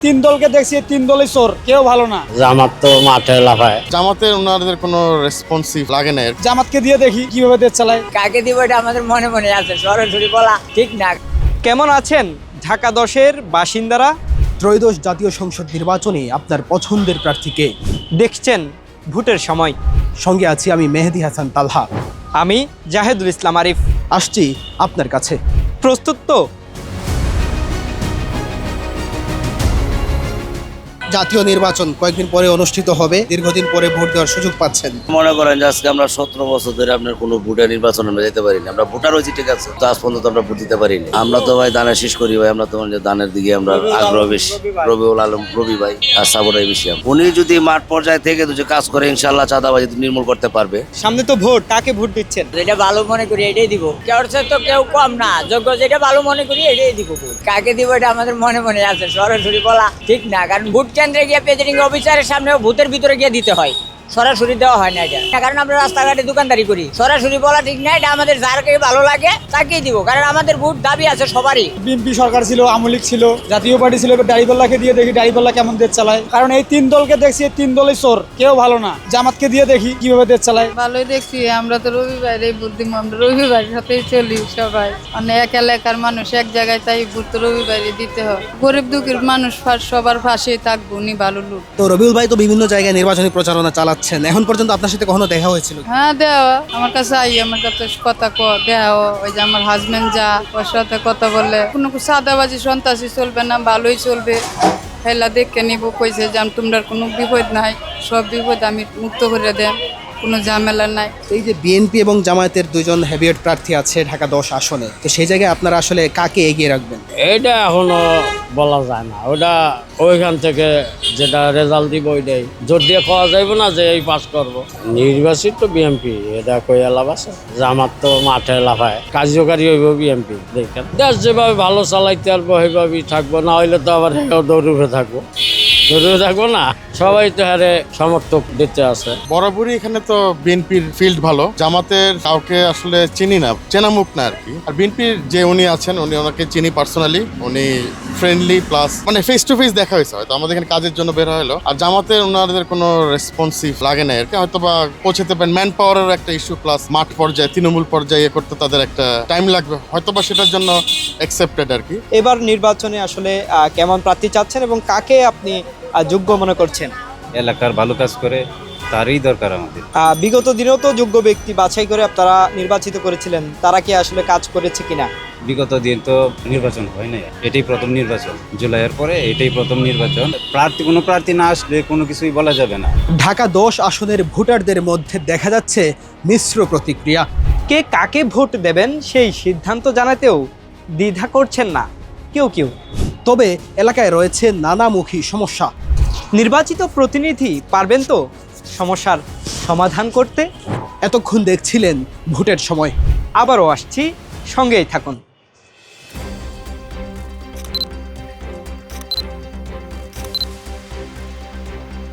তিন দলকে দেখছি, তিন দলই চোর, কেউ ভালো না। জামাত তো মাঠে লাফায়। জামাতের ওনাদের কোনো রেসপন্সিভ লাগে না। জামাতকে দিয়ে দেখি কিভাবে দেশ চালায়। কাকে দিব এটা আমাদের মনে মনে আছে, সরাসরি বলা ঠিক না। কেমন আছেন ঢাকা 10-এর বাসিন্দারা? ত্রয়োদশ জাতীয় সংসদ নির্বাচনে আপনার পছন্দের প্রার্থীকে দেখছেন ভোটের সময়। সঙ্গে আছি আমি মেহেদী হাসান তালহা। আমি জাহেদুল ইসলাম আরিফ। আসছি আপনার কাছে। প্রস্তুত তো? জাতীয় নির্বাচন কয়েকদিন পরে অনুষ্ঠিত হবে, দীর্ঘদিন পরে ভোট দেওয়ার সুযোগ পাচ্ছেন। মনে করেন যে আজকে আমরা 17 বছর ধরে আপনার কোনো ভোটার নির্বাচনে আমরা যেতে পারিনি। আমরা ভোটার হয়েছি ঠিক আছে, তো আজ পর্যন্ত আমরা ভোট দিতে পারিনি। আমরা তো ভাই দানের শেষ করি ভাই, আমরা তো যে দানের দিকে আমরা আগ্রহ বেশি। রবিউল আলম রবি ভাই আর সাবরাই বেশি। উনি যদি মাঠ পর্যায়ে থেকে যদি কাজ করে ইনশাল্লাহ চাঁদাবাজি নির্মূল করতে পারবে। সামনে তো ভোট, কাকে ভোট দিচ্ছেন? যেটা ভালো মনে করি এটাই দিব, কেউ তো কেউ কম না, যোগ্য যেটা ভালো মনে করি এটাই দিব। কাকে দিব এটা আমাদের মনে মনে আছে, সরাসরি বলা ঠিক না। কারণ ভোট কেন্দ্রে গিয়ে প্রেসিডিং অফিসারের সামনে ভূতের ভিতরে গিয়ে দিতে হয়, সরাসরি দেওয়া হয় না এটা। কারণ আমরা রাস্তাঘাটে দোকানদারি করি, সরাসরি বলা ঠিক না। এটা আমাদের যারকে ভালো লাগে তাকেই দিব, কারণ আমাদের ভোট দাবি আছে সবারই। বিএনপি সরকার ছিল, আওয়ামী লীগ ছিল, জাতীয় পার্টি ছিল, দাড়িপাল্লাকে দিয়ে দেখি দাড়িপাল্লা কেমন দেশ চালায়। কারণ এই তিন দলকে দেখছি, তিন দলই চোর, কেউ ভালো না। জামাতকে দিয়ে দেখি কিভাবে দেশ চালায়। ভালোই দেখছি, আমরা তো রবিবারে বুদ্ধি, আমরা রবিবারের সাথেই চলি সবাই। মানে এক এলাকার মানুষ এক জায়গায়, তাই ভোট তো রবিবারে দিতে হয়। গরিব দুঃখীর মানুষ সবার পাশেই থাকবো, উনি ভালো লোক। তো রবিউল ভাই তো বিভিন্ন জায়গায় নির্বাচনী প্রচারণা চালাচ্ছেন, এখন পর্যন্ত আপনার সাথে কখনো দেখা হয়েছিল? হ্যাঁ দেওয়া, আমার কাছে আমার কাছে কথা দেওয়া। ওই যে আমার হাজবেন্ড যা, ওর সাথে কথা বলে কোনো সাদাবাজি সন্ত্রাসী চলবে না, ভালোই চলবে। হেলা দেখে নিব, কইছে যে তোমরা কোনো বিপদ নাই, সব বিপদ আমি মুক্ত করে দেন, কোনো ঝামেলা নাই। এই যে বিএনপি এবং জামায়াতের দুজন হেভিওয়েট প্রার্থী আছে ঢাকা 10 আসনে, তো সেই জায়গায় আপনারা আসলে কাকে এগিয়ে রাখবেন? এটা এখনো বলা যায় না। ওটা ওইখান থেকে যেটা রেজাল্ট দিব ওইটাই জোর দিয়ে খাওয়া যাইব না যে এই পাস করব। নির্বাচিত তো বিএমপি, এটা কই লাভ আছে? জামাত তো মাঠে লাফায়, কার্যকারী হইব বিএমপি। দেখেন দেশ যেভাবে ভালো চালাইতে পারবো সেইভাবেই থাকবো, না হইলে তো আবার দৌড়ে থাকবো না। সবাই তো হারে সমর্থক দিতে আছে। বরাবরই এখানে তো বিএনপির ফিল্ড ভালো, জামাতের কাউকে আসলে চিনি না, চেনা মুখ না আর কি। আর বিএনপির যে উনি আছেন, উনি ওনাকে চিনি পার্সোনালি, উনি ফ্রেন্ডলি, প্লাস মানে ফেস টু ফেস দেখা হয়েছে, হয়তো আমাদের এখানে কাজের জন্য বের হলো। আর জামাতের ওনাদের কোনো রেসপন্সিভ লাগে না আর কি, হয়তো বা পৌঁছাতে পারেন। ম্যান পাওয়ারের একটা ইস্যু, প্লাস মাঠ পর্যায়ে তৃণমূল পর্যায়ে করতে তাদের একটা টাইম লাগবে, হয়তো বা সেটার জন্য অ্যাকসেপ্টেড আর কি। এবার নির্বাচনে আসলে কেমন প্রার্থী চাচ্ছেন এবং কাকে আপনি যোগ্য মনে করছেন? এলাকার ভালো কাজ করে তারই দরকার আমাদের। বিগত দিনেও তো যোগ্য ব্যক্তি বাছাই করে আপনারা নির্বাচিত করেছিলেন, তারা কি আসলে কাজ করেছে কিনা? বিগত দিন তো নির্বাচন হয় না, এটাই প্রথম নির্বাচন। জুলাইয়ের পরে এটাই প্রথম নির্বাচন। কোনো প্রার্থী না আসলে কোনো কিছুই বলা যাবে না। ঢাকা 10 আসনের ভোটারদের মধ্যে দেখা যাচ্ছে মিশ্র প্রতিক্রিয়া। কে কাকে ভোট দেবেন সেই সিদ্ধান্ত জানাতেও দ্বিধা করছেন না কেউ। তবে এলাকায় রয়েছে নানামুখী সমস্যা। নির্বাচিত প্রতিনিধি পারবেন তো সমস্যার সমাধান করতে? এতক্ষণ দেখছিলেন ভোটের সময়। আবারও আসছি, সঙ্গেই থাকুন।